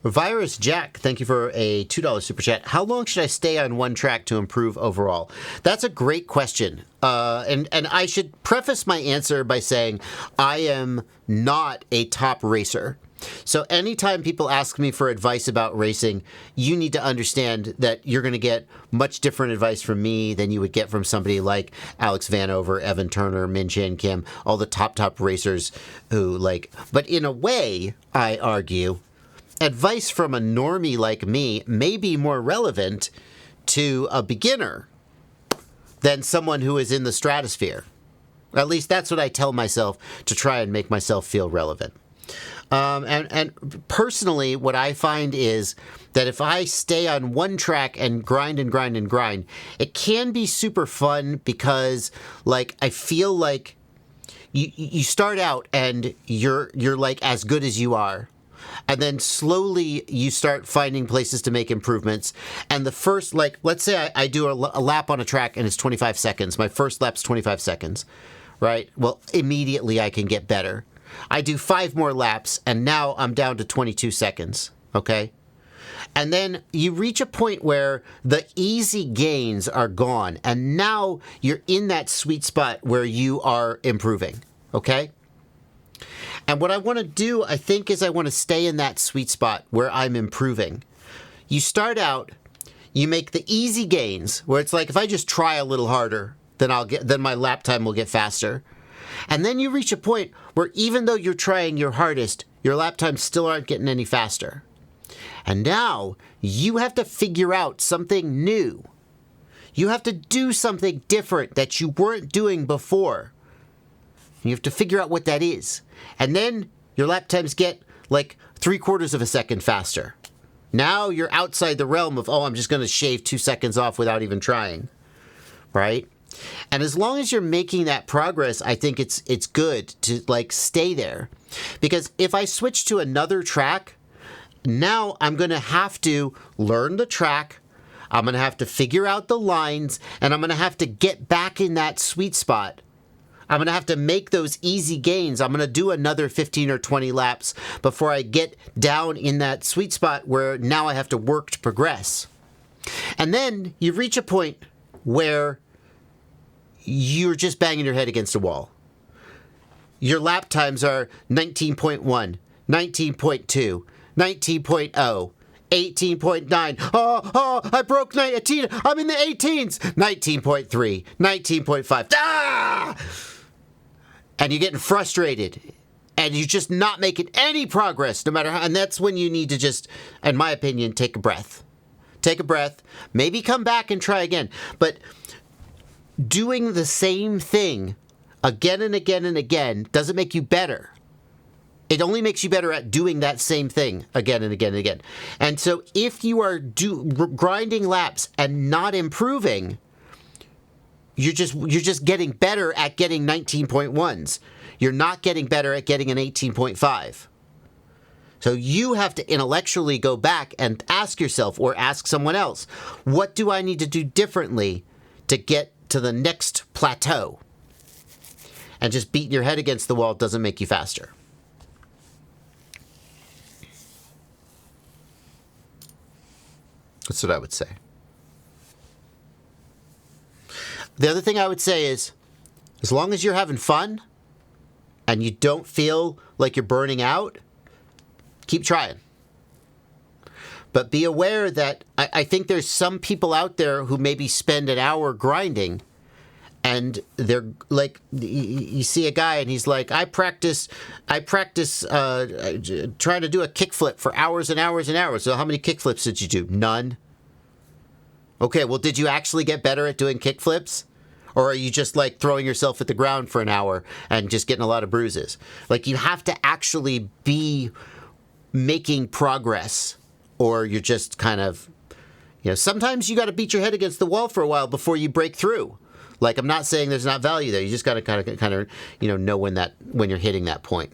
Virus Jack, thank you for a $2 super chat. How long should I stay on one track to improve overall? That's a great question. And I should preface my answer by saying I am not a top racer. So anytime people ask me for advice about racing, you need to understand that you're going to get much different advice from me than you would get from somebody like Alex Vanover, Evan Turner, Min Chan Kim, all the top racers who but in a way, I argue, advice from a normie like me may be more relevant to a beginner than someone who is in the stratosphere. At least that's what I tell myself to try and make myself feel relevant. And personally, what I find is that if I stay on one track and grind, it can be super fun because, I feel like you start out and you're as good as you are. And then slowly you start finding places to make improvements. And the first, let's say I do a lap on a track and it's 25 seconds. My first lap's 25 seconds, right? Well, immediately I can get better. I do 5 more laps, and now I'm down to 22 seconds, okay? And then you reach a point where the easy gains are gone, and now you're in that sweet spot where you are improving, okay? And what I want to do, I think, is I want to stay in that sweet spot where I'm improving. You start out, you make the easy gains, where it's like, if I just try a little harder, then my lap time will get faster. And then you reach a point where even though you're trying your hardest, your lap times still aren't getting any faster. And now you have to figure out something new. You have to do something different that you weren't doing before. You have to figure out what that is. And then your lap times get 3/4 of a second faster. Now you're outside the realm of, I'm just going to shave 2 seconds off without even trying. Right? And as long as you're making that progress, I think it's good to stay there. Because if I switch to another track, now I'm going to have to learn the track, I'm going to have to figure out the lines, and I'm going to have to get back in that sweet spot. I'm going to have to make those easy gains. I'm going to do another 15 or 20 laps before I get down in that sweet spot where now I have to work to progress. And then you reach a point where you're just banging your head against a wall. Your lap times are 19.1, 19.2, 19.0, 18.9. I broke 19. I'm in the 18s. 19.3, 19.5. Ah! And you're getting frustrated. And you're just not making any progress, no matter how. And that's when you need to just, in my opinion, take a breath. Take a breath. Maybe come back and try again. But doing the same thing again and again and again doesn't make you better. It only makes you better at doing that same thing again and again and again. And so if you are grinding laps and not improving, you're just getting better at getting 19.1s. You're not getting better at getting an 18.5. So you have to intellectually go back and ask yourself or ask someone else, what do I need to do differently to get to the next plateau? And just beating your head against the wall doesn't make you faster. That's what I would say. The other thing I would say is, as long as you're having fun and you don't feel like you're burning out, keep trying. But be aware that I think there's some people out there who maybe spend an hour grinding, and they're like, you see a guy and he's like, I practice trying to do a kickflip for hours and hours and hours. So how many kickflips did you do? None. Okay, well, did you actually get better at doing kickflips? Or are you just throwing yourself at the ground for an hour and just getting a lot of bruises? You have to actually be making progress, or you're just kind of, sometimes you got to beat your head against the wall for a while before you break through. I'm not saying there's not value there. You just got to kind of know when you're hitting that point.